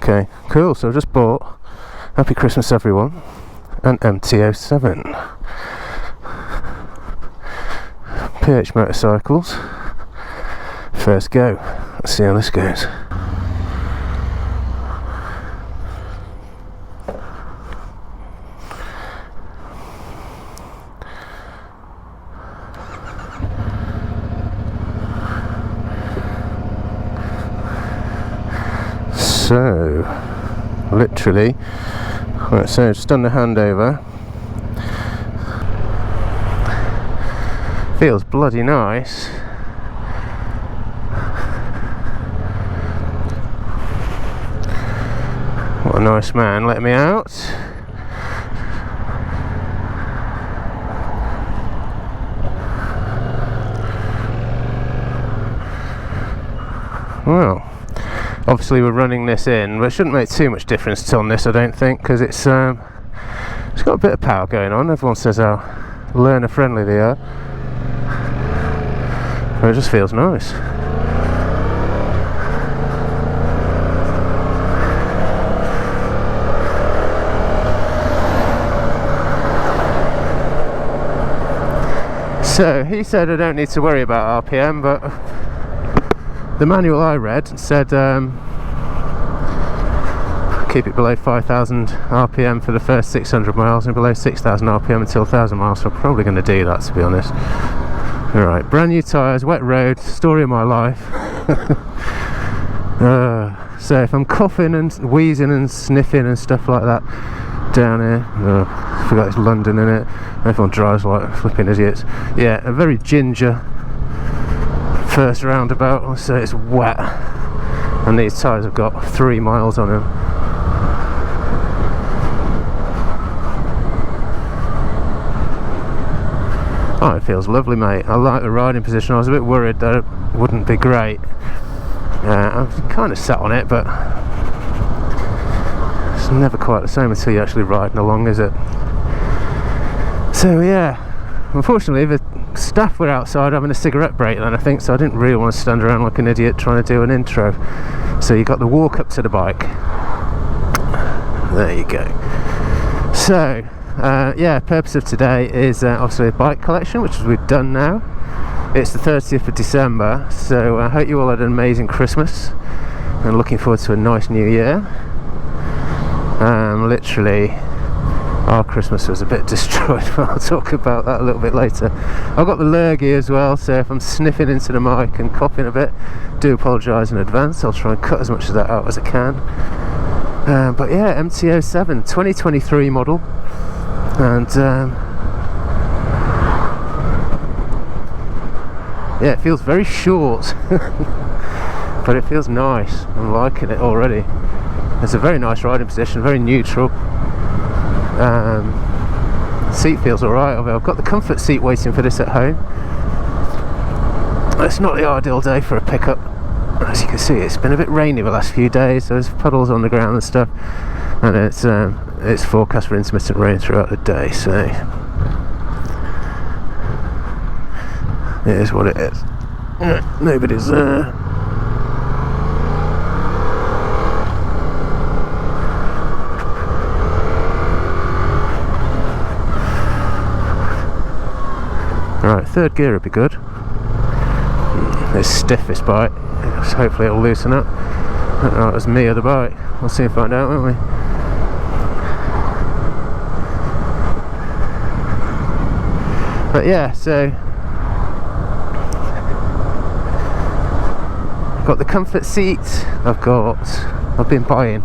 Okay, cool. So I just bought, happy Christmas everyone, an MT-07. P&H Motorcycles. First go. Let's see how this goes. So, literally, right, so just done the handover. Feels bloody nice. What a nice man, let me out. Well, obviously we're running this in, but it shouldn't make too much difference on this, I don't think, because it's got a bit of power going on. Everyone says how learner friendly they are, but it just feels nice. So he said I don't need to worry about RPM, but the manual I read said keep it below 5,000 RPM for the first 600 miles and below 6,000 RPM until 1,000 miles, so I'm probably going to do that, to be honest. Alright, brand new tyres, wet road, story of my life. So if I'm coughing and wheezing and sniffing and stuff like that down here, I forgot it's London, innit? Everyone drives like flipping idiots. Yeah, a very ginger first roundabout. Let's say it's wet, and these tyres have got 3 miles on them. Oh, it feels lovely, mate. I like the riding position. I was a bit worried that it wouldn't be great. I've kind of sat on it, but it's never quite the same until you're actually riding along, is it? So yeah, unfortunately the staff were outside having a cigarette break then, I think, so I didn't really want to stand around like an idiot trying to do an intro. So you got the walk up to the bike. There you go. So yeah, purpose of today is obviously a bike collection, which we've done now. It's the 30th of December, so I hope you all had an amazing Christmas and looking forward to a nice new year. Literally our Christmas was a bit destroyed, but I'll talk about that a little bit later. I've got the lurgy as well, so if I'm sniffing into the mic and coughing a bit, do apologise in advance. I'll try and cut as much of that out as I can. But yeah, MT-07 2023 model, and yeah, it feels very short but it feels nice. I'm liking it already. It's a very nice riding position, very neutral. Seat feels alright. I've got the comfort seat waiting for this at home. It's not the ideal day for a pickup. As you can see, it's been a bit rainy the last few days, so there's puddles on the ground and stuff, and it's forecast for intermittent rain throughout the day, so it is what it is. Nobody's there. Right, third gear would be good. It's stiff, this bike. Hopefully it'll loosen up. I don't know if it was me or the bike. We'll soon find out, won't we? But yeah, so I've got the comfort seat. I've been buying,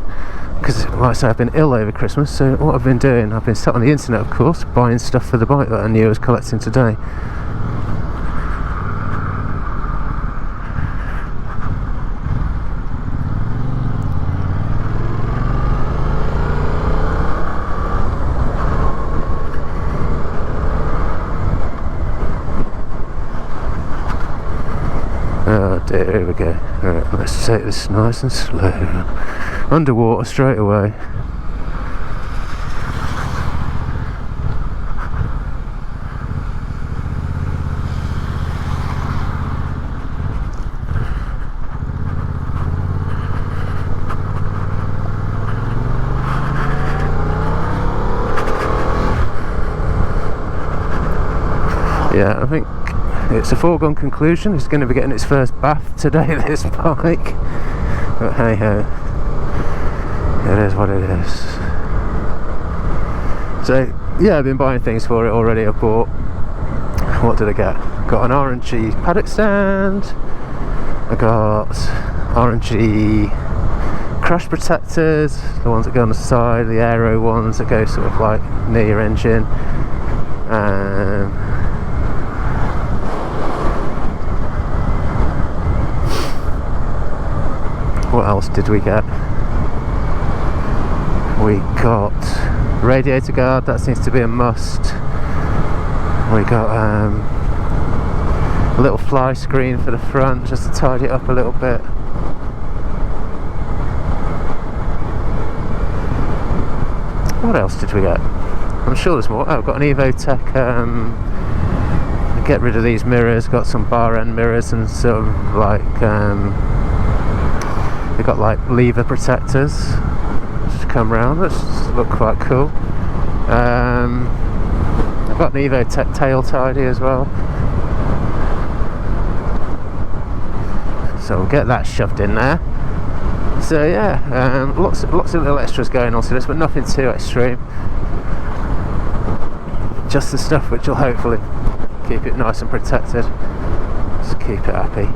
because like I say, I've been ill over Christmas, so what I've been doing, I've been sat on the internet, of course, buying stuff for the bike that I knew I was collecting today. Oh dear, here we go. Right, let's take this nice and slow. Underwater straight away. Yeah, I think it's a foregone conclusion. It's going to be getting its first bath today, this bike. But hey ho, it is what it is. So yeah, I've been buying things for it already. I bought, what did I get? Got an RNG paddock stand. I got RNG crash protectors, the ones that go on the side, the aero ones that go sort of like near your engine. What else did we get? We got radiator guard, that seems to be a must. We got a little fly screen for the front just to tidy it up a little bit. What else did we get? I'm sure there's more. Oh, I've got an Evotech, get rid of these mirrors, got some bar end mirrors and sort of like they've got like lever protectors just come round, which look quite cool. I've got an Evotech tail tidy as well, so we'll get that shoved in there. So yeah, lots of little extras going on to this, but nothing too extreme. Just the stuff which will hopefully keep it nice and protected, just keep it happy.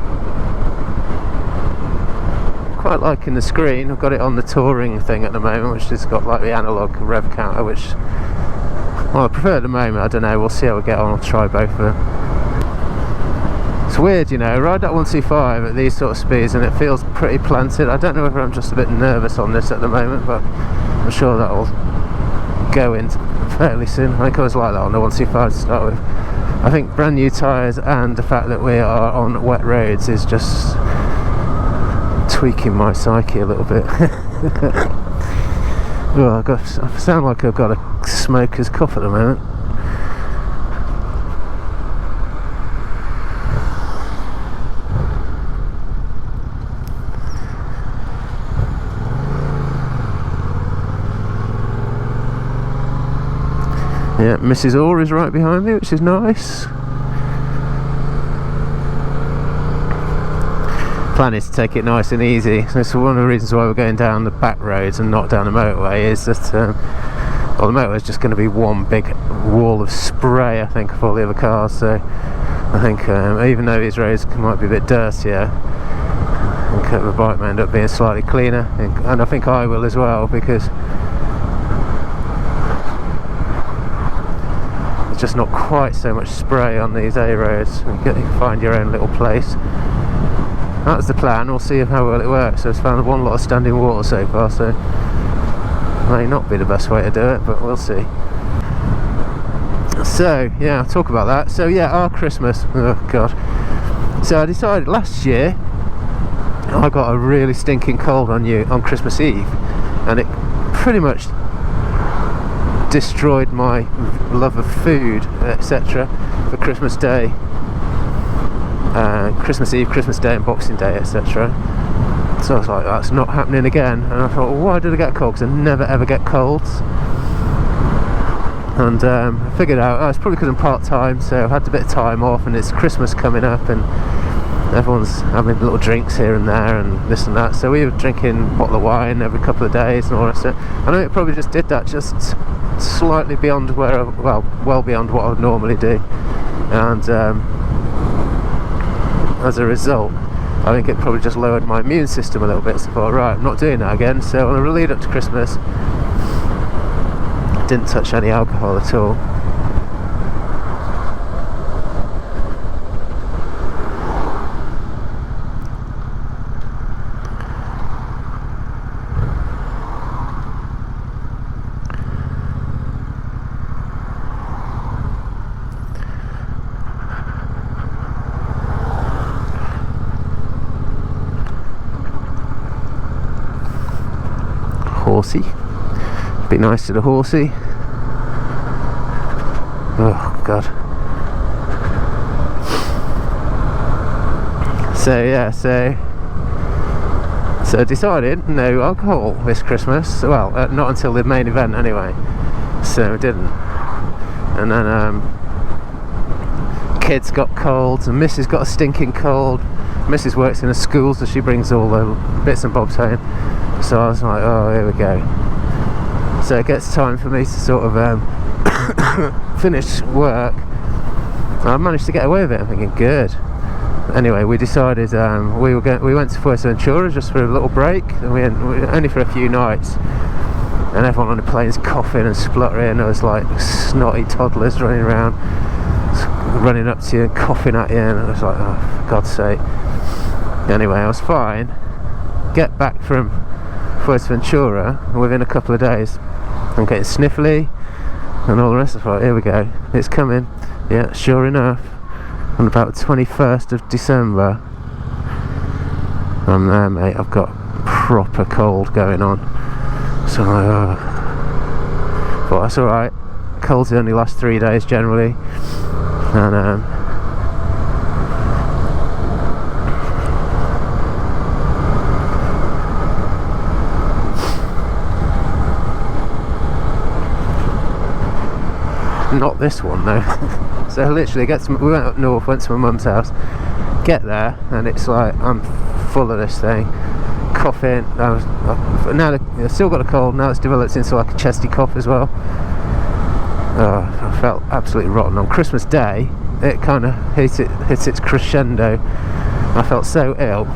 Quite liking the screen. I've got it on the touring thing at the moment, which has got like the analog rev counter, which, well, I prefer at the moment. I don't know, we'll see how we get on. I'll try both of them. It's weird, you know, ride that 125 at these sort of speeds and it feels pretty planted. I don't know whether I'm just a bit nervous on this at the moment, but I'm sure that'll go in fairly soon. I think I was like that on the 125 to start with. I think brand new tyres and the fact that we are on wet roads is just tweaking my psyche a little bit. Well, I sound like I've got a smoker's cough at the moment. Yeah, Mrs. Orr is right behind me, which is nice. Plan is to take it nice and easy. So one of the reasons why we're going down the back roads and not down the motorway is that well, the motorway is just going to be one big wall of spray, I think, for all the other cars. So I think even though these roads might be a bit dirtier, I think the bike may end up being slightly cleaner, and I think I will as well, because there's just not quite so much spray on these A roads. You can find your own little place. That's the plan. We'll see how well it works. So it's found one lot of standing water so far, so may not be the best way to do it, but we'll see. So yeah, I'll talk about that. So yeah, our Christmas, oh god. So I decided last year I got a really stinking cold on Christmas Eve, and it pretty much destroyed my love of food, etc. for Christmas Day. Christmas Eve, Christmas Day and Boxing Day, etc. So I was like, that's not happening again. And I thought, well, why did I get cold? Because I never ever get colds. And I figured out, it's probably because I'm part-time, so I've had a bit of time off and it's Christmas coming up and everyone's having little drinks here and there and this and that. So we were drinking a bottle of wine every couple of days and all that stuff. I know it probably just did that just slightly beyond where, well beyond what I would normally do. And as a result, I think it probably just lowered my immune system a little bit. So I thought, right, I'm not doing that again. So on the lead up to Christmas, didn't touch any alcohol at all. Horsey, be nice to the horsey. Oh god. So yeah, so I decided no alcohol this Christmas. Well, not until the main event anyway. So I didn't. And then kids got colds, and Mrs. got a stinking cold. Mrs. works in a school, so she brings all the bits and bobs home. So I was like, oh, here we go. So it gets time for me to sort of finish work. I managed to get away with it. I'm thinking, good. Anyway, we decided we went to Fuerteventura just for a little break, and we only for a few nights. And everyone on the plane's coughing and spluttering. There was like snotty toddlers running around, running up to you and coughing at you, and I was like, oh, for God's sake. Anyway, I was fine. Get back from Fuerteventura, and within a couple of days I'm getting sniffly and all the rest. I thought, here we go, it's coming. Yeah, sure enough, on about the 21st of December, I'm there, mate. I've got proper cold going on. So I'm like, oh. But that's alright. Colds only last 3 days generally. And not this one though. So literally we went up north, went to my mum's house, get there, and it's like I'm full of this thing, coughing. I've still got a cold. Now it's developed into like a chesty cough as well. I felt absolutely rotten. On Christmas Day it kind of hit its crescendo. I felt so ill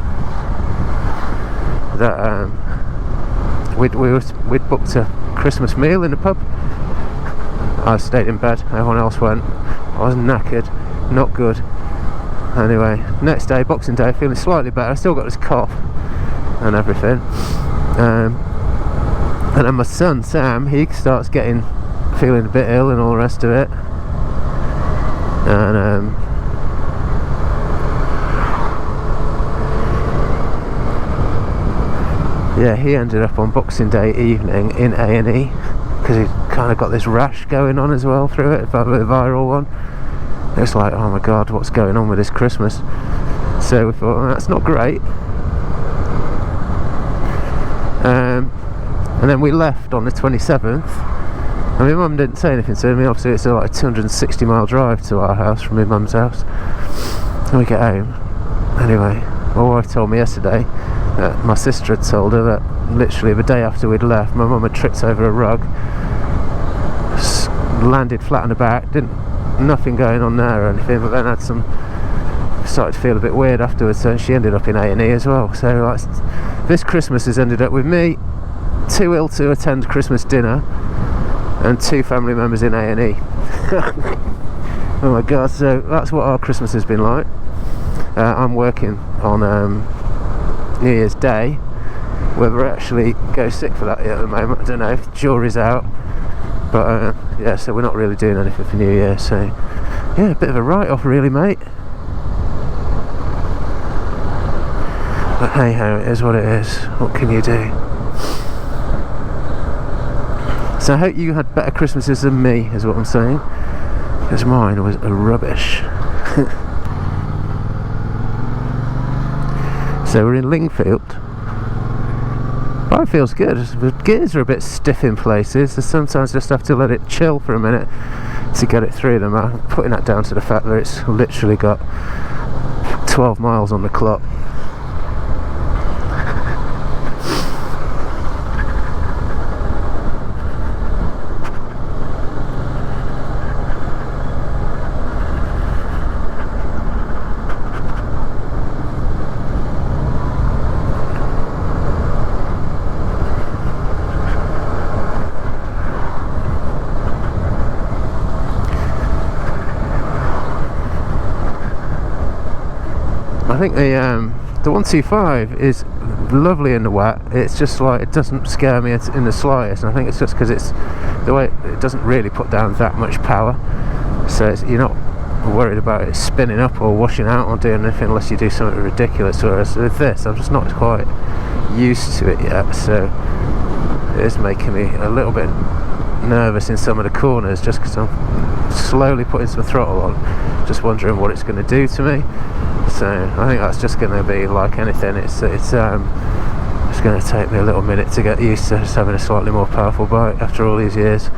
that we'd booked a Christmas meal in a pub. I stayed in bed, everyone else went. I was knackered, not good. Anyway, next day, Boxing Day, feeling slightly better. I still got this cough and everything. And then my son, Sam, he starts feeling a bit ill and all the rest of it. And yeah, he ended up on Boxing Day evening in A&E, because he kind of got this rash going on as well through it, a viral one. It's like, oh my god, what's going on with this Christmas? So we thought, well, that's not great. And then we left on the 27th. I mean, Mum didn't say anything to me. Obviously it's like a 260 mile drive to our house from my mum's house. And we get home. Anyway, my wife told me yesterday that my sister had told her that literally the day after we'd left, my mum had tripped over a rug, landed flat on the back, nothing going on there or anything, but then started to feel a bit weird afterwards, so she ended up in A&E as well. So like, this Christmas has ended up with me too ill to attend Christmas dinner and 2 family members in A&E. Oh my god, so that's what our Christmas has been like. I'm working on New Year's Day. Whether I actually go sick for that yet at the moment, I don't know, if the jury's out. But yeah, so we're not really doing anything for New Year, so yeah, a bit of a write-off really, mate. But hey ho, it is what it is. What can you do? So I hope you had better Christmases than me, is what I'm saying, because mine was rubbish. So we're in Lingfield. But it feels good. The gears are a bit stiff in places, so sometimes just have to let it chill for a minute to get it through them. I'm putting that down to the fact that it's literally got 12 miles on the clock. I think the 125 is lovely in the wet. It's just like, it doesn't scare me in the slightest, and I think it's just because it's the way it doesn't really put down that much power, so you're not worried about it spinning up or washing out or doing anything unless you do something ridiculous. Whereas with this, I'm just not quite used to it yet, so it is making me a little bit nervous in some of the corners, just because I'm slowly putting some throttle on, just wondering what it's going to do to me. So I think that's just going to be like anything. It's going to take me a little minute to get used to just having a slightly more powerful bike after all these years.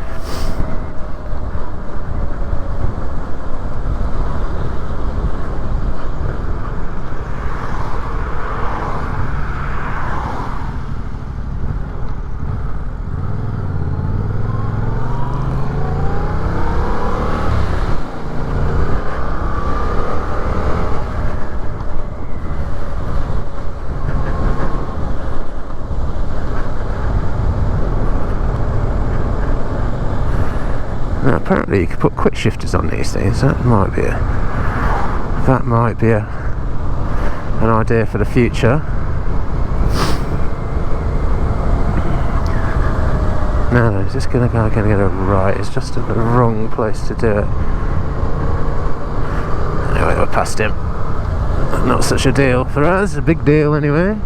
apparently you could put quick shifters on these things. That might be an idea for the future. No, is this gonna get it right? It's just the wrong place to do it. Anyway, we're past him. Not such a deal for us. A big deal anyway.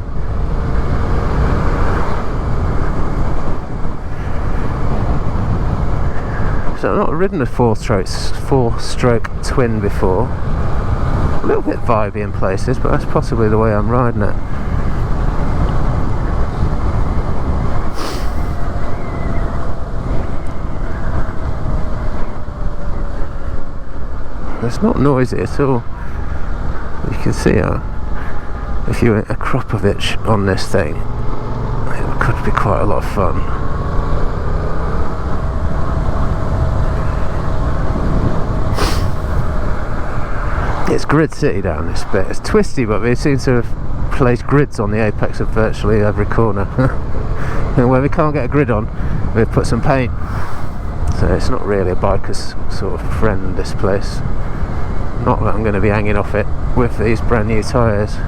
So I've not ridden a four-stroke twin before. A little bit vibey in places, but that's possibly the way I'm riding it. It's not noisy at all. You can see if you went a Kropovich on this thing, it could be quite a lot of fun. It's grid city down this bit. It's twisty, but they seem to have placed grids on the apex of virtually every corner. And where we can't get a grid on, we've put some paint. So it's not really a biker's sort of friend, this place. Not that I'm going to be hanging off it with these brand new tyres.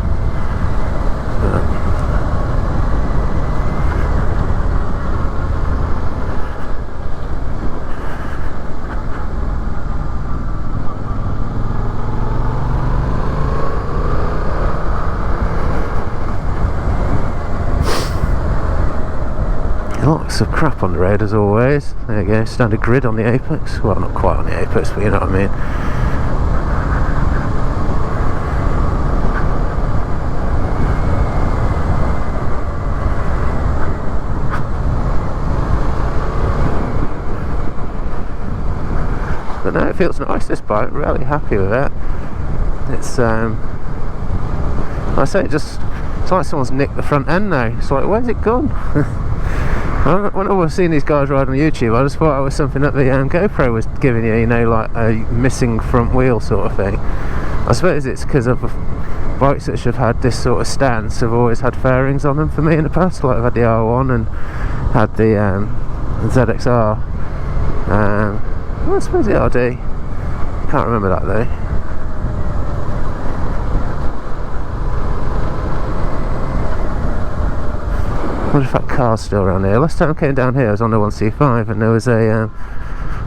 Lots of crap on the road as always. There you go, standard grid on the apex. Well, not quite on the apex, but you know what I mean. But no, it feels nice, this bike. Really happy with it. It's like I say, it's like someone's nicked the front end now. It's like, where's it gone? When I was seeing these guys ride on YouTube, I just thought it was something that the GoPro was giving you, you know, like a missing front wheel sort of thing. I suppose it's because of bikes that have had this sort of stance have always had fairings on them for me in the past. Like I've had the R1 and had the ZXR. Well, I suppose the RD. Can't remember that though. I wonder if that car's still around here. Last time I came down here I was on the 1C5 and there was a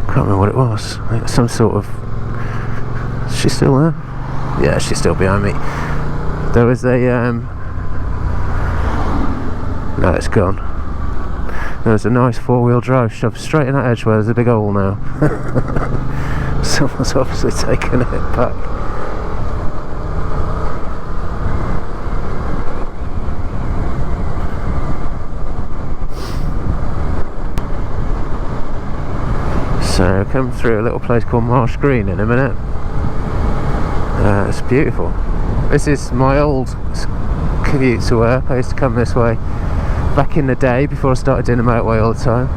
can't remember what it was. I think some sort of... Is she still there? Yeah, she's still behind me. There was a no, it's gone. There was a nice four-wheel drive shoved straight in that edge where there's a big hole now. Someone's obviously taken it back. So come through a little place called Marsh Green in a minute. It's beautiful. This is my old commute to work. I used to come this way back in the day before I started doing the motorway all the time.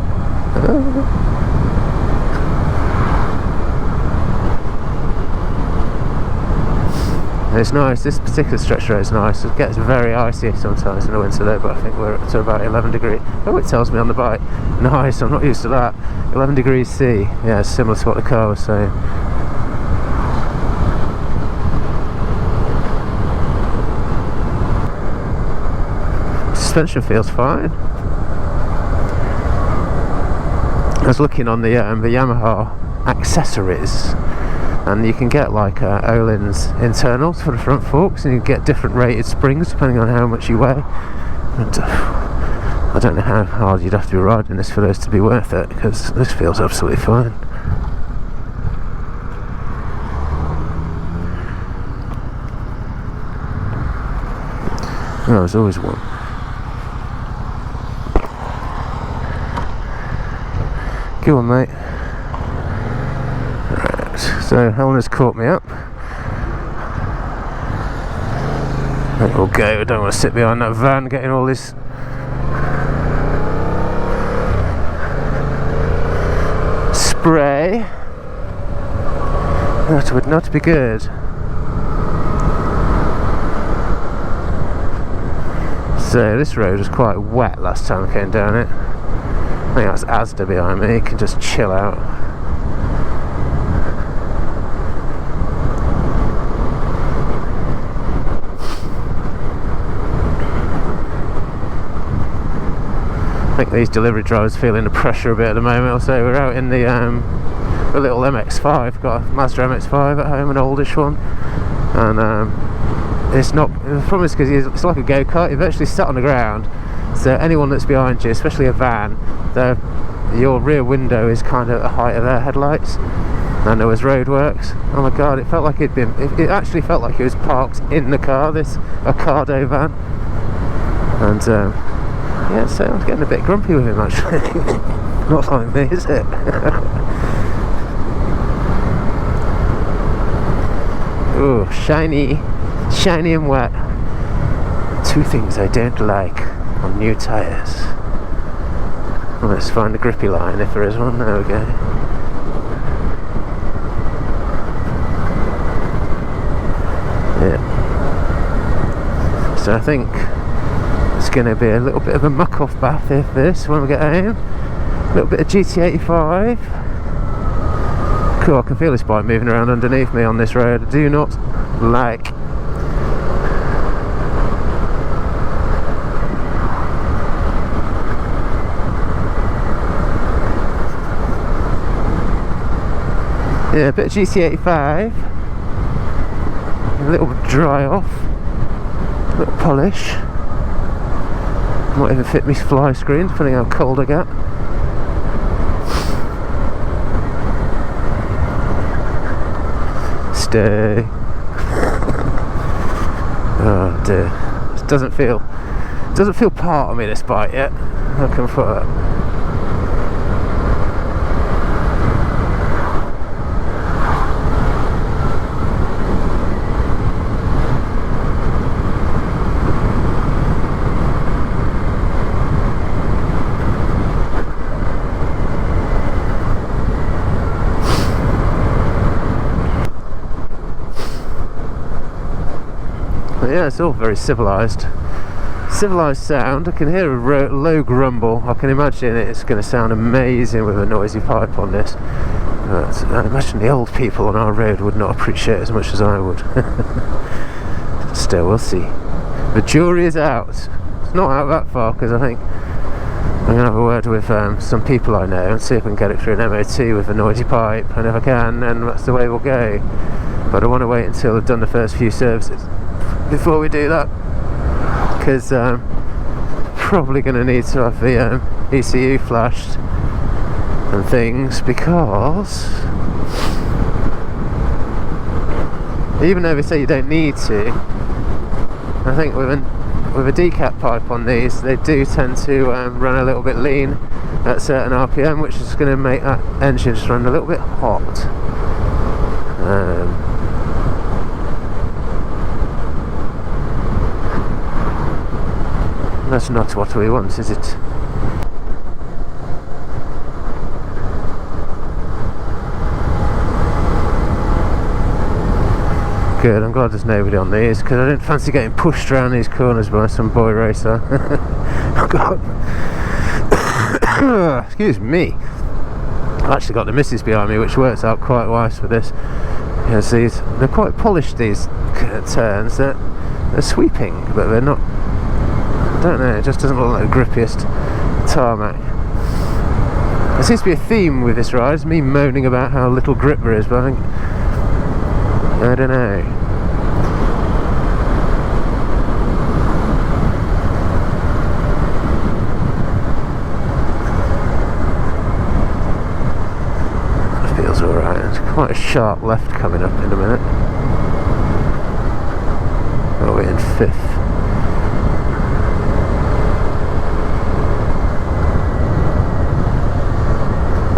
It's nice. This particular stretch road is nice. It gets very icy sometimes in the winter though, but I think we're up to about 11 degrees. Oh, it tells me on the bike. Nice, I'm not used to that. 11 degrees C. Yeah, it's similar to what the car was saying. Suspension feels fine. I was looking on the Yamaha accessories, and you can get like Öhlins internals for the front forks, and you get different rated springs depending on how much you weigh. And I don't know how hard you'd have to be riding this for those to be worth it, because this feels absolutely fine. Oh, there's always one. Go on, mate. Right, so Helena's caught me up. There we'll go. I don't want to sit behind that van getting all this spray. That would not be good. So this road was quite wet last time I came down it. I think that's Asda behind me. You can just chill out. think these delivery drivers are feeling the pressure a bit at the moment. Also, we're out in the little MX-5. Got a Mazda MX-5 at home, an oldish one, and it's not. The problem is because it's like a go-kart. You're virtually sat on the ground, so anyone that's behind you, especially a van, your rear window is kind of at the height of their headlights. And there was roadworks. Oh my god, it felt like it actually felt like it was parked in the car, this Ocado van. And yeah, so I'm getting a bit grumpy with him actually. Not like me, is it? Oh, shiny and wet. Two things I don't like on new tyres. Well, let's find a grippy line if there is one. There we go. Yeah. So I think it's going to be a little bit of a muck-off bath if this when we get home. A little bit of GT85. Cool, I can feel this bike moving around underneath me on this road. I do not like. Yeah, a bit of GT85. A little dry off, a little polish. Might even fit me fly screen depending how cold I get. Stay. Oh dear, it doesn't feel part of me, this bike yet. I can put that. Yeah, it's all very civilised sound. I can hear a low grumble. I can imagine it's going to sound amazing with a noisy pipe on this, but I imagine the old people on our road would not appreciate it as much as I would. Still, we'll see. The jury is out. It's not out that far, because I think I'm going to have a word with some people I know and see if I can get it through an MOT with a noisy pipe, and if I can, then that's the way we'll go. But I want to wait until I've done the first few services before we do that, because probably going to need to have the ECU flashed and things, because even though they say you don't need to, I think with a decap pipe on these, they do tend to run a little bit lean at certain RPM, which is going to make that engine just run a little bit hot. That's not what we want, is it? Good, I'm glad there's nobody on these, because I didn't fancy getting pushed around these corners by some boy racer. Oh god. Excuse me. I've actually got the missus behind me, which works out quite wise for this. Yes, they're quite polished, these turns. They're sweeping, but they're not. I don't know, it just doesn't look like the grippiest tarmac. There seems to be a theme with this ride. It's me moaning about how little grip there is, but I think, I don't know. It feels alright. There's quite a sharp left coming up in a minute. Oh, we're in 5th.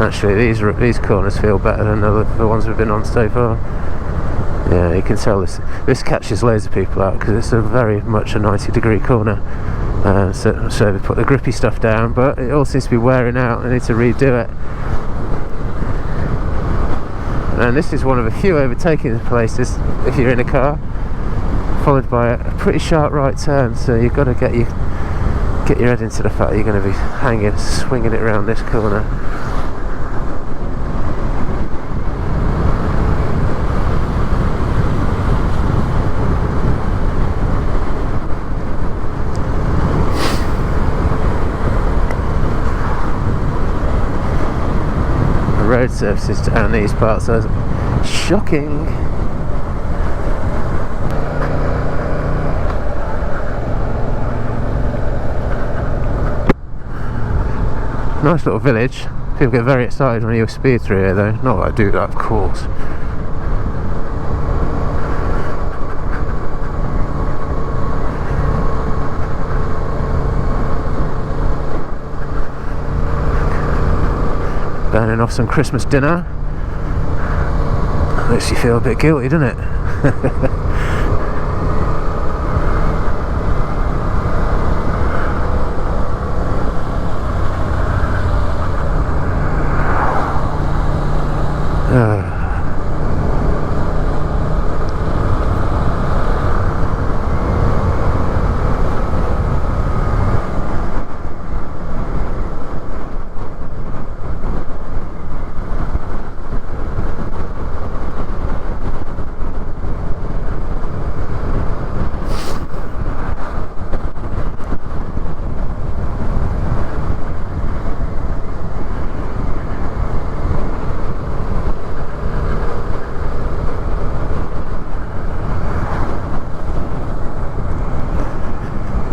Actually, these corners feel better than the ones we've been on so far. Yeah, you can tell this catches loads of people out, because it's very much a 90-degree corner. So they put the grippy stuff down, but it all seems to be wearing out. They need to redo it. And this is one of a few overtaking places if you're in a car, followed by a pretty sharp right turn. So you've got to get your head into the fact that you're going to be swinging it around this corner. road surfaces down these parts. So shocking. Nice little village. People get very excited when you speed through here though. Not that I do that, of course. Burning off some Christmas dinner. Makes you feel a bit guilty, doesn't it?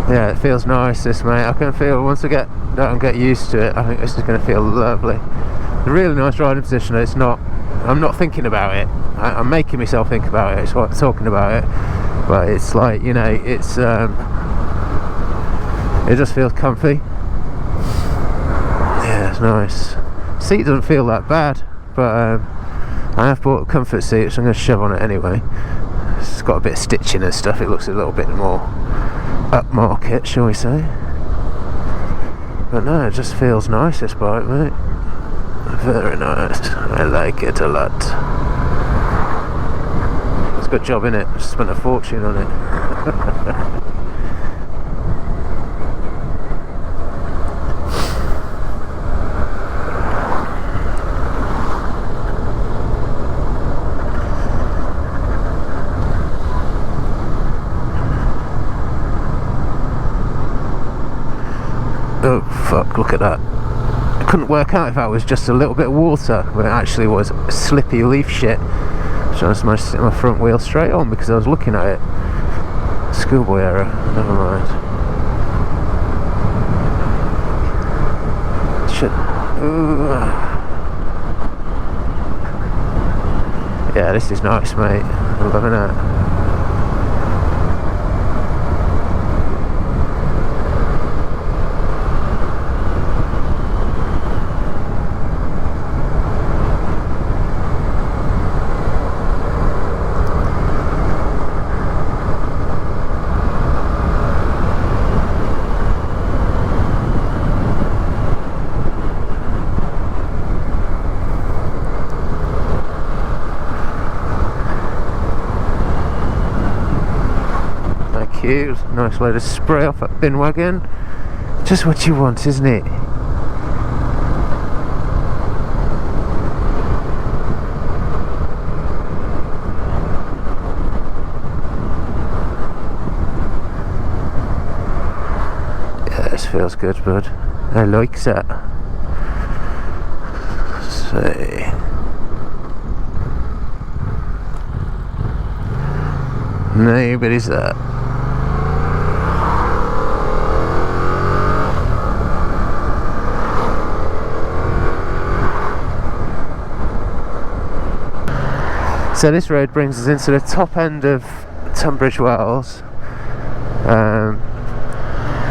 Yeah, it feels nice this, mate. I can feel once I don't get used to it, I think this is going to feel lovely. A really nice riding position. It's not, I'm not thinking about it. I'm making myself think about it. It's what I'm talking about it. But it's like, you know, it's it just feels comfy. Yeah, it's nice. Seat doesn't feel that bad, but I have bought a comfort seat, which I'm going to shove on it anyway. It's got a bit of stitching and stuff. It looks a little bit more upmarket, shall we say. But no, it just feels nice, this bike, mate. Very nice. I like it a lot. It's a good job, innit? I spent a fortune on it. Oh fuck, look at that. I couldn't work out if that was just a little bit of water, but it actually was slippy leaf shit. So I just managed to sit my front wheel straight on because I was looking at it. Schoolboy error, never mind. Shit. Yeah, this is nice, mate. I'm loving it. Nice load of spray off that bin wagon. Just what you want, isn't it? Yeah, this feels good, bud. I like that. See. Nobody's that. So this road brings us into the top end of Tunbridge Wells. Can't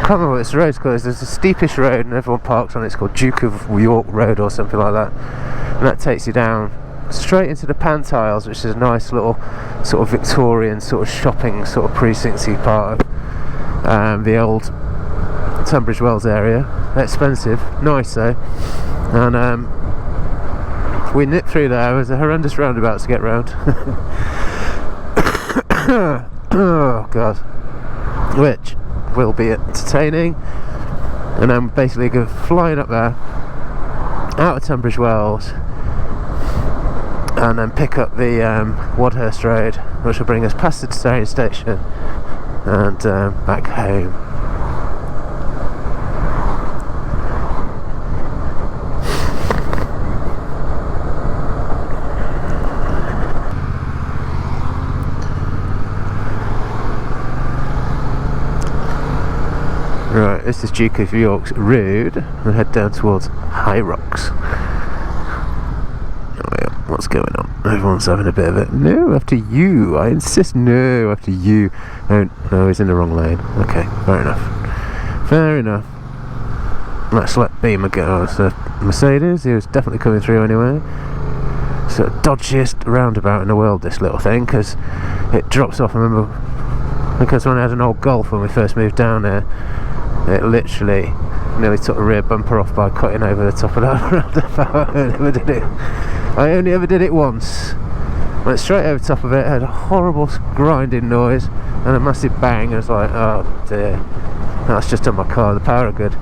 remember what this road's called. There's the steepest road and everyone parks on it. It's called Duke of York Road or something like that. And that takes you down straight into the Pantiles, which is a nice little sort of Victorian sort of shopping sort of precincty part of the old Tunbridge Wells area. Expensive, nice though. And we nipped through there. It was a horrendous roundabout to get round. Oh god. Which will be entertaining. And then basically go flying up there out of Tunbridge Wells and then pick up the Wadhurst Road, which will bring us past the train station and back home. Right, this is Duke of York's road. We'll head down towards High Rocks. Oh yeah, what's going on? Everyone's having a bit of it. No, after you. I insist. No, after you. Oh, no, he's in the wrong lane. Okay, fair enough. Fair enough. Let's let Beamer go. It's a Mercedes. He was definitely coming through anyway. So dodgiest roundabout in the world, this little thing, because it drops off. I remember, because when I had an old Golf when we first moved down there, it literally nearly took a rear bumper off by cutting over the top of that roundabout. I only ever did it once. Went straight over the top of it, had a horrible grinding noise and a massive bang. I was like, oh dear, that's just on my car. The power are good.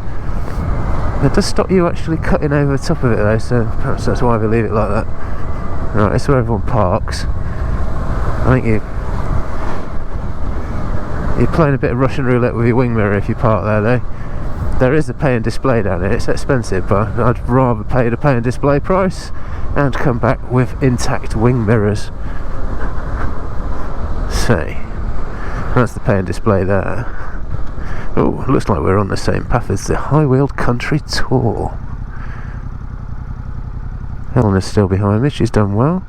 It does stop you actually cutting over the top of it though, so perhaps that's why we leave it like that. Right, this is where everyone parks. I think you're playing a bit of Russian roulette with your wing mirror if you park there though. There is a pay and display down here. It's expensive, but I'd rather pay the pay and display price and come back with intact wing mirrors. So that's the pay and display there. Oh, looks like we're on the same path as the High Wheeled Country Tour. Helena's still behind me, she's done well.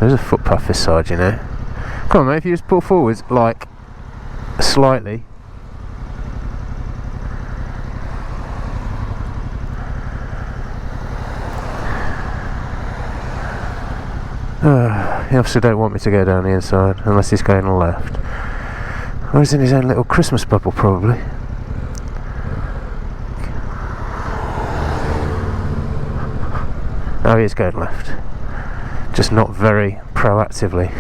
There's a footpath this side, you know. Come on mate, if you just pull forwards like slightly. He obviously don't want me to go down the inside unless he's going left. Or he's in his own little Christmas bubble probably. Oh, he is going left. Just not very proactively.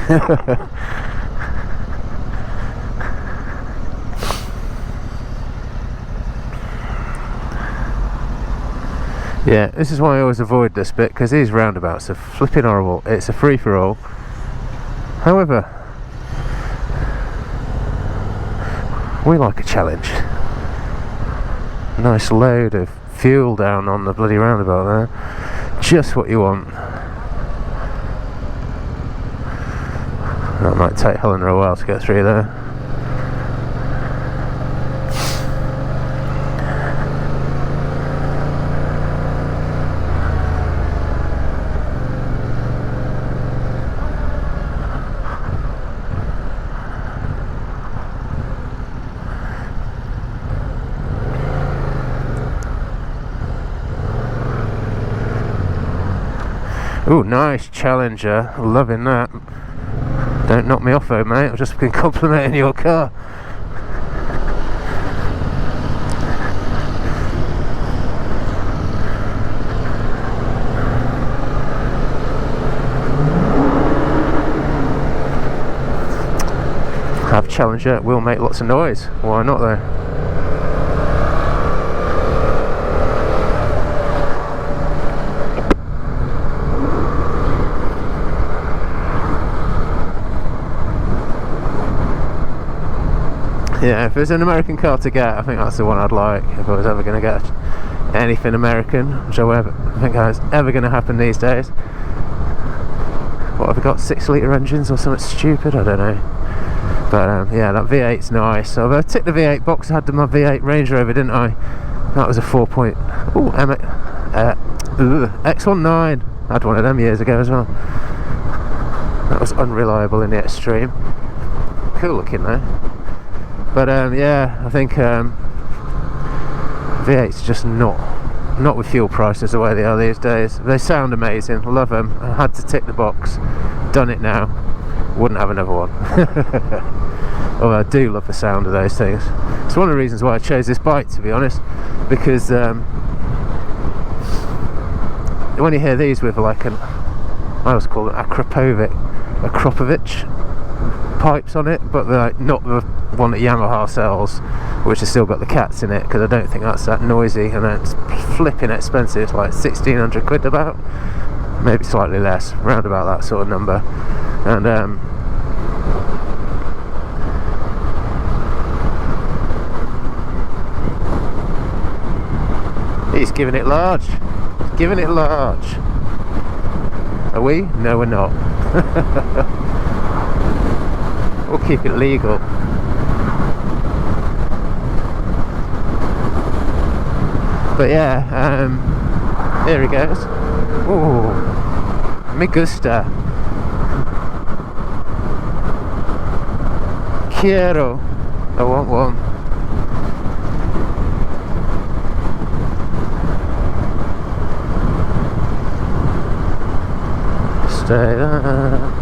Yeah, this is why I always avoid this bit, because these roundabouts are flipping horrible. It's a free-for-all. However, we like a challenge. Nice load of fuel down on the bloody roundabout there. Just what you want. That might take Helena a while to get through there. Ooh, nice Challenger, loving that. Don't knock me off though mate, I've just been complimenting your car. Have Challenger, will make lots of noise, why not though? Yeah, if there's an American car to get, I think that's the one I'd like. If I was ever going to get anything American, which I think is ever going to happen these days. What have we got? 6-litre engines or something stupid? I don't know. But yeah, that V8's nice. So I ticked the V8 box. I had my V8 Range Rover, didn't I? That was a 4. X19. I had one of them years ago as well. That was unreliable in the extreme. Cool looking though. But yeah, I think V8's just not with fuel prices the way they are these days. They sound amazing, love them. I had to tick the box, done it now. Wouldn't have another one. Although I do love the sound of those things. It's one of the reasons why I chose this bike, to be honest, because when you hear these with like an, I always call it Akropovich pipes on it, but like not the one that Yamaha sells, which has still got the cats in it, because I don't think that's that noisy, and it's flipping expensive. It's like 1,600 quid about. maybe slightly less, round about that sort of number. And he's giving it large. Giving it large. Are we? No, we're not. We'll keep it legal. But yeah, here he goes. Ooh, me gusta. Quiero. I want one. Stay there.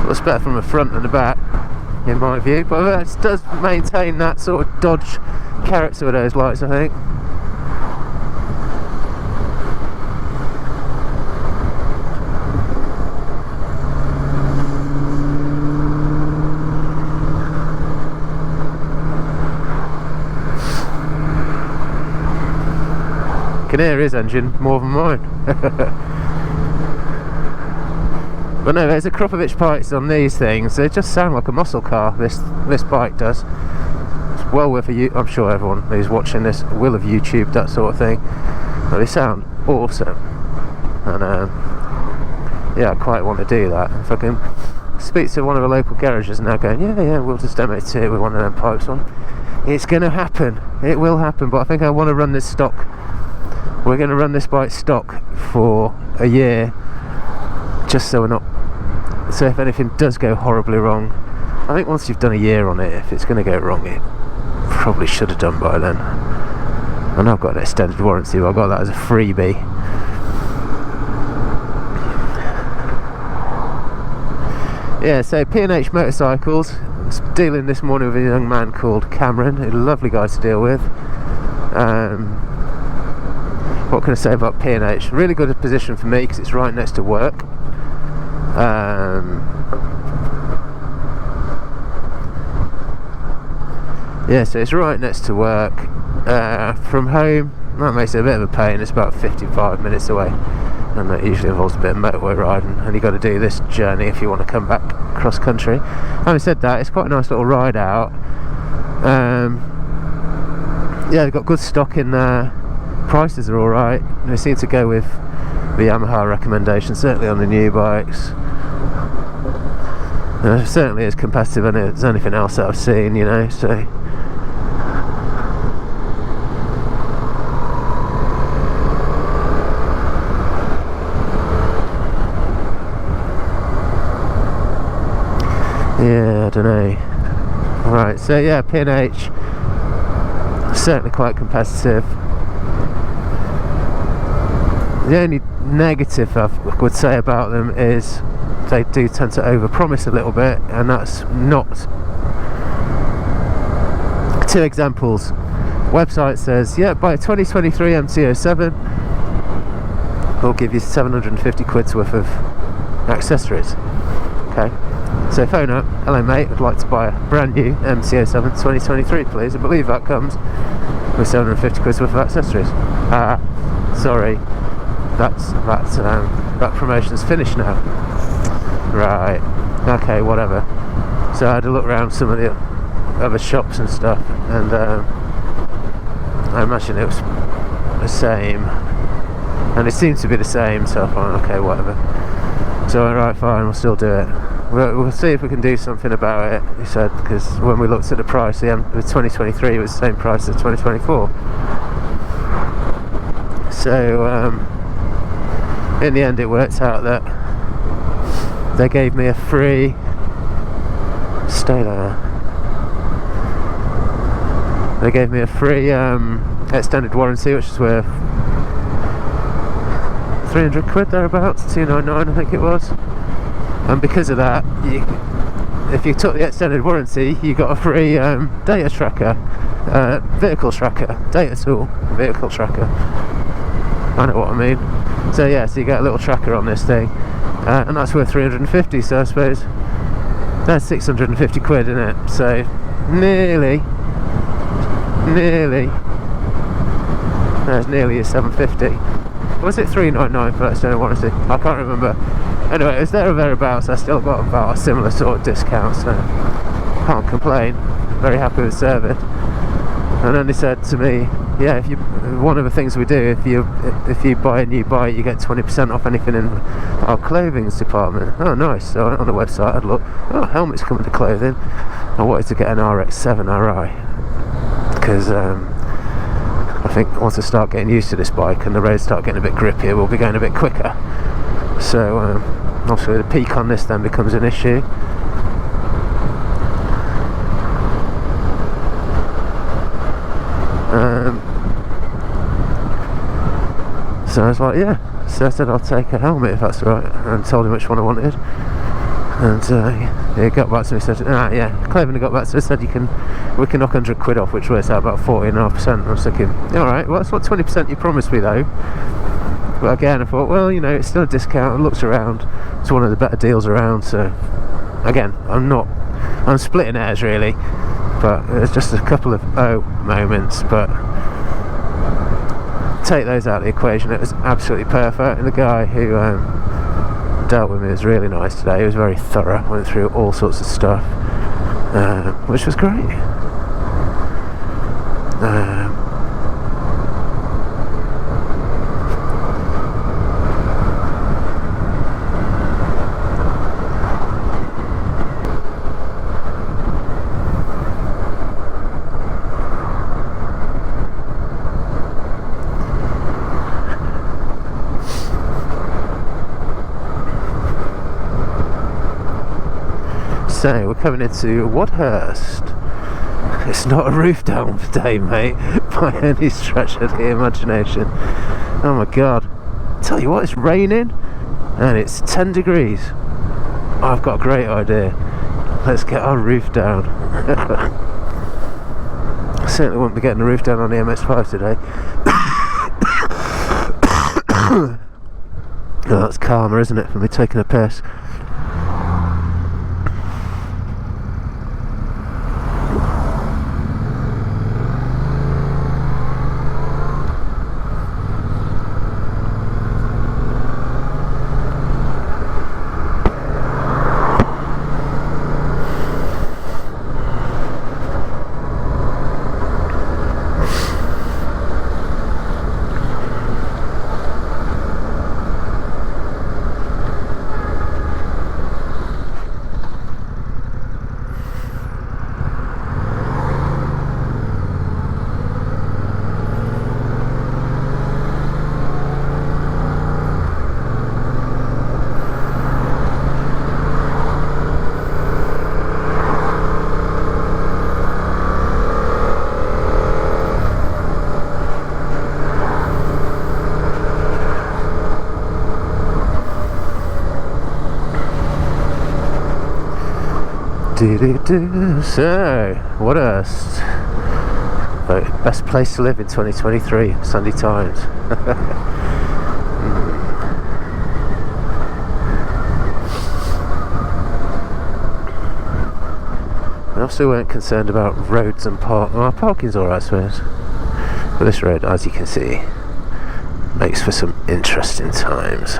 Looks better from the front than the back, in my view, but it does maintain that sort of Dodge character with those lights, I think. Can hear his engine more than mine. But no, there's a Crawley pipes on these things. They just sound like a muscle car. This bike does. It's well worth I'm sure everyone who's watching this will have YouTubed that sort of thing. But they sound awesome, and yeah, I quite want to do that. If I can speak to one of the local garages now, going, yeah, we'll just MOT it with one of them pipes on. It's going to happen. It will happen. But I think I want to run this stock. We're going to run this bike stock for a year, just so we're not. So if anything does go horribly wrong, I think once you've done a year on it, if it's going to go wrong, it probably should have done by then. I know I've got an extended warranty, but I got that as a freebie. Yeah, so P&H Motorcycles. I was dealing this morning with a young man called Cameron, a lovely guy to deal with. What can I say about P&H? Really good position for me because it's right next to work. Yeah, so it's right next to work. From home, that makes it a bit of a pain. It's about 55 minutes away, and that usually involves a bit of motorway riding, and you've got to do this journey if you want to come back cross country. Having said that, it's quite a nice little ride out. Yeah, they've got good stock in there. Prices are alright. They seem to go with the Yamaha recommendation, certainly on the new bikes. Certainly as competitive as anything else that I've seen, you know, so. Yeah, I don't know. Right, so yeah, P&H, certainly quite competitive. The only negative I would say about them is they do tend to overpromise a little bit, and that's not. Two examples. Website says, yeah, buy a 2023 MT-07, we'll give you 750 quid's worth of accessories. Okay, so phone up, hello mate, I'd like to buy a brand new MT-07 2023 please. I believe that comes with 750 quid's worth of accessories. Sorry, that promotion's finished now. Right, okay, whatever. So I had to look around some of the other shops and stuff, and I imagine it was the same, and it seems to be the same, so I thought, okay, whatever. So alright, fine, we'll still do it. We'll see if we can do something about it, he said, because when we looked at the price, the 2023 was the same price as 2024. So in the end it worked out that they gave me a free, stay there, they gave me a free extended warranty, which is worth 300 quid thereabouts, 299 I think it was. And because of that, if you took the extended warranty, you got a free data tracker, vehicle tracker, data tool, vehicle tracker. I know what I mean. So yeah, so you get a little tracker on this thing, and that's worth 350, so I suppose that's 650 quid, isn't it? So nearly that's nearly a 750. Was it 399 first? I don't want to see. I can't remember. Anyway, it was there or thereabouts. I still got about a similar sort of discount, so can't complain. Very happy with the service. And then he said to me, yeah, if you, one of the things we do, if you buy a new bike, you get 20% off anything in our clothing department. Oh, nice. So on the website I'd look, oh, helmets come into clothing. I wanted to get an RX-7 RI because I think once I start getting used to this bike and the roads start getting a bit grippier, we'll be going a bit quicker. So obviously the peak on this then becomes an issue. So I was like, yeah. So I said I'll take a helmet if that's all right, and told him which one I wanted. And he got back to me and said, yeah, Cleveland got back to me and said we can knock 100 quid off, which works out about 40.5%. I was thinking, alright, well that's not 20% you promised me though. But again I thought, well, you know, it's still a discount. I looked around, it's one of the better deals around, so again, I'm splitting hairs really, but there's just a couple of moments, but take those out of the equation, it was absolutely perfect. And the guy who dealt with me was really nice today. He was very thorough, went through all sorts of stuff, which was great. So we're coming into Wadhurst. It's not a roof down day, mate, by any stretch of the imagination. Oh my god. Tell you what, it's raining and it's 10 degrees. I've got a great idea. Let's get our roof down. I certainly won't be getting the roof down on the MX-5 today. Oh, that's karma, isn't it, for me taking a piss. So, Wadhurst, best place to live in 2023, Sunday Times. I also weren't concerned about roads and parking's alright, I suppose. But this road, as you can see, makes for some interesting times.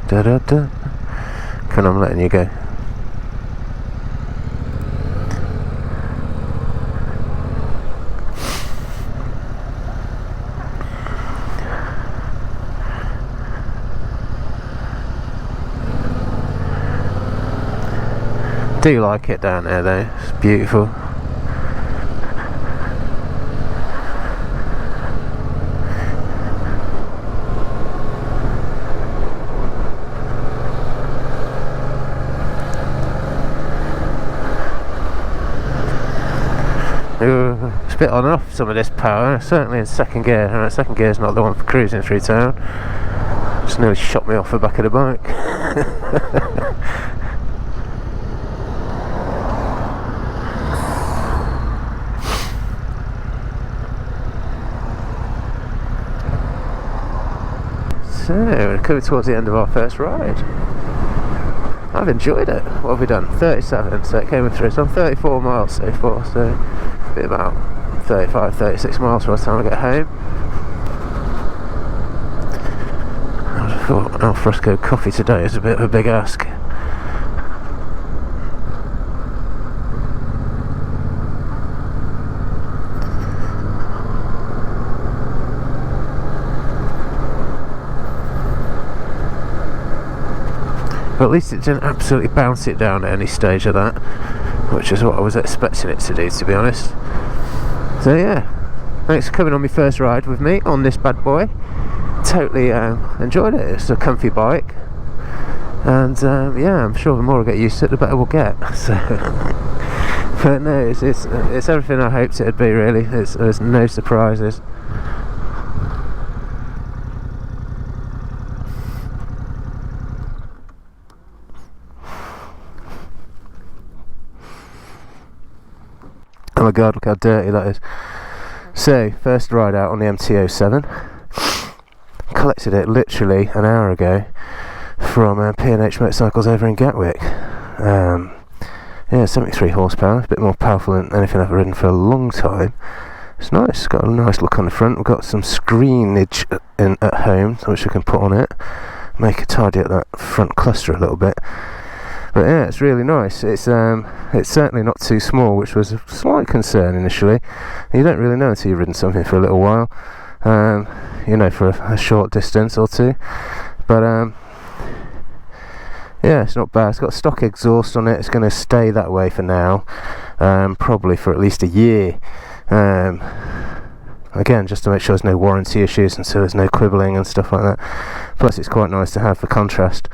Da-da-da. Come on, I'm letting you go. Do like it down there though, it's beautiful. It's a bit on and off some of this power, certainly in second gear. Second gear is not the one for cruising through town. Just nearly shot me off the back of the bike. So, we're coming towards the end of our first ride. I've enjoyed it. What have we done? 37, so it came in through. So I'm 34 miles so far, so be about 35, 36 miles by the time I get home. I thought Al Fresco coffee today is a bit of a big ask. But at least it didn't absolutely bounce it down at any stage of that, which is what I was expecting it to do, to be honest. So yeah, thanks for coming on my first ride with me on this bad boy. Totally enjoyed it. It's a comfy bike, and yeah, I'm sure the more I get used to it, the better we'll get. So, but no, it's everything I hoped it'd be. Really, there's no surprises. Oh my god, look how dirty that is. So, first ride out on the MT-07. Collected it literally an hour ago from P&H Motorcycles over in Gatwick. Yeah, 73 horsepower, a bit more powerful than anything I've ridden for a long time. It's nice, it's got a nice look on the front. We've got some screenage at home, which we can put on it. Make it tidy up that front cluster a little bit. But yeah, it's really nice. It's certainly not too small, which was a slight concern initially. You don't really know until you've ridden something for a little while, you know, for a short distance or two. But yeah, it's not bad. It's got stock exhaust on it. It's going to stay that way for now, probably for at least a year. Again, just to make sure there's no warranty issues and so there's no quibbling and stuff like that. Plus, it's quite nice to have for contrast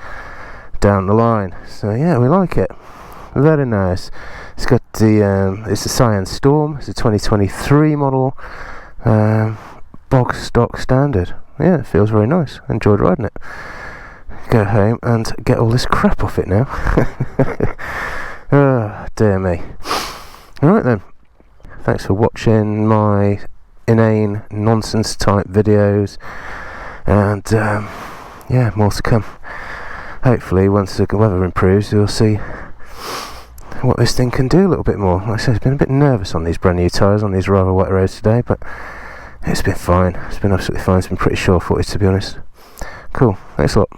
down the line. So yeah, we like it. Very nice. It's got the it's a Cyan Storm. It's a 2023 model, bog stock standard. Yeah, it feels very nice. Enjoyed riding it. Go home and get all this crap off it now. Oh dear me. Alright then, thanks for watching my inane nonsense type videos, and yeah, more to come. Hopefully once the weather improves you'll see what this thing can do a little bit more. Like I said, I've been a bit nervous on these brand new tyres on these rather wet roads today, but it's been fine. It's been absolutely fine. It's been pretty sure-footed, to be honest. Cool, thanks a lot.